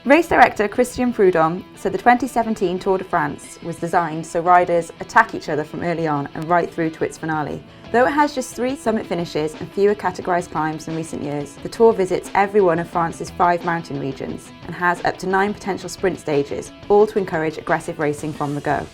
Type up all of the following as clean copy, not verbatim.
Race director Chris Froome said the 2017 Tour de France was designed so riders attack each other from early on and right through to its finale. Though it has just 3 summit finishes and fewer categorised climbs in recent years, the Tour visits every one of France's 5 mountain regions and has up to 9 potential sprint stages, all to encourage aggressive racing from the go.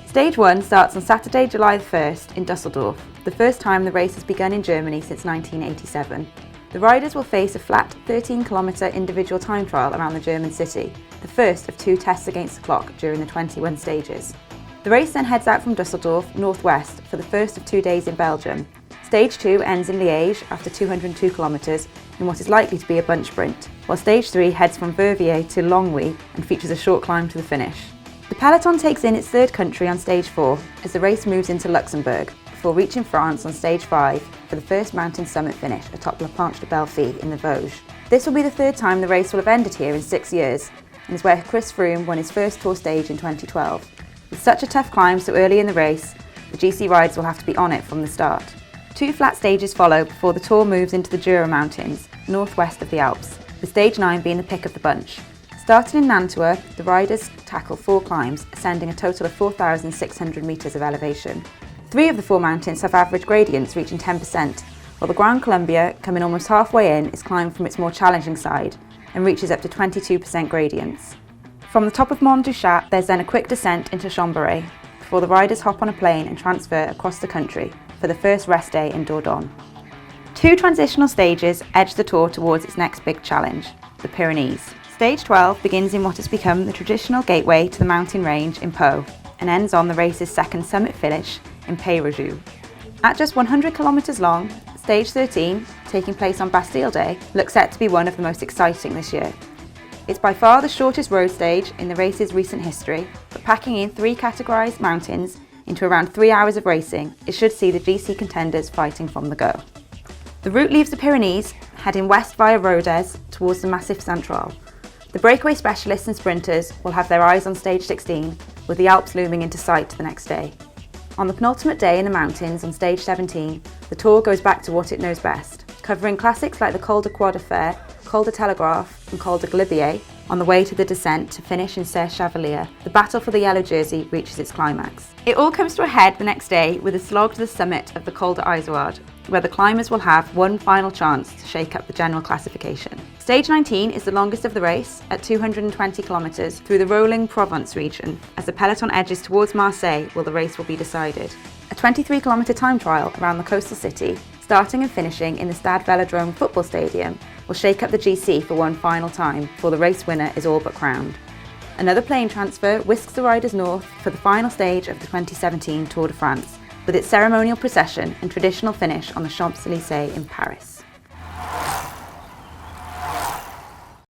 Stage 1 starts on Saturday, July 1st in Dusseldorf, the first time the race has begun in Germany since 1987. The riders will face a flat 13-kilometre individual time trial around the German city, the first of 2 tests against the clock during the 21 stages. The race then heads out from Dusseldorf northwest for the first of 2 days in Belgium. Stage 2 ends in Liège after 202 kilometres in what is likely to be a bunch sprint, while Stage 3 heads from Verviers to Longwy and features a short climb to the finish. The peloton takes in its 3rd country on Stage 4 as the race moves into Luxembourg, before reaching France on Stage 5 for the first mountain summit finish atop La Planche de Belfi in the Vosges. This will be the 3rd time the race will have ended here in 6 years, and is where Chris Froome won his first Tour stage in 2012. With such a tough climb so early in the race, the GC riders will have to be on it from the start. 2 flat stages follow before the Tour moves into the Jura Mountains, northwest of the Alps, with Stage 9 being the pick of the bunch. Starting in Nantua, the riders tackle 4 climbs, ascending a total of 4,600 metres of elevation. 3 of the 4 mountains have average gradients reaching 10%, while the Grand Columbia, coming almost halfway in, is climbed from its more challenging side and reaches up to 22% gradients. From the top of Mont du Chat, there's then a quick descent into Chambéry, before the riders hop on a plane and transfer across the country for the first rest day in Dordogne. 2 transitional stages edge the Tour towards its next big challenge, the Pyrenees. Stage 12 begins in what has become the traditional gateway to the mountain range in Pau and ends on the race's 2nd summit finish in Pays-Rouge. At just 100 kilometres long, Stage 13, taking place on Bastille Day, looks set to be one of the most exciting this year. It's by far the shortest road stage in the race's recent history, but packing in 3 categorised mountains into around 3 hours of racing, it should see the GC contenders fighting from the go. The route leaves the Pyrenees, heading west via Rodez towards the Massif Central. The breakaway specialists and sprinters will have their eyes on Stage 16, with the Alps looming into sight the next day. On the penultimate day in the mountains on Stage 17, the Tour goes back to what it knows best, covering classics like the Col de Croix de Fer, Col de Telegraph and Col de Glibier. On the way to the descent to finish in Serre Chevalier, the battle for the yellow jersey reaches its climax. It all comes to a head the next day with a slog to the summit of the Col de Izoard, where the climbers will have one final chance to shake up the general classification. Stage 19 is the longest of the race, at 220 kilometres through the rolling Provence region. As the peloton edges towards Marseille, the race will be decided. A 23-kilometre time trial around the coastal city, starting and finishing in the Stad Velodrome football stadium, will shake up the GC for one final time before the race winner is all but crowned. Another plane transfer whisks the riders north for the final stage of the 2017 Tour de France, with its ceremonial procession and traditional finish on the Champs-Élysées in Paris.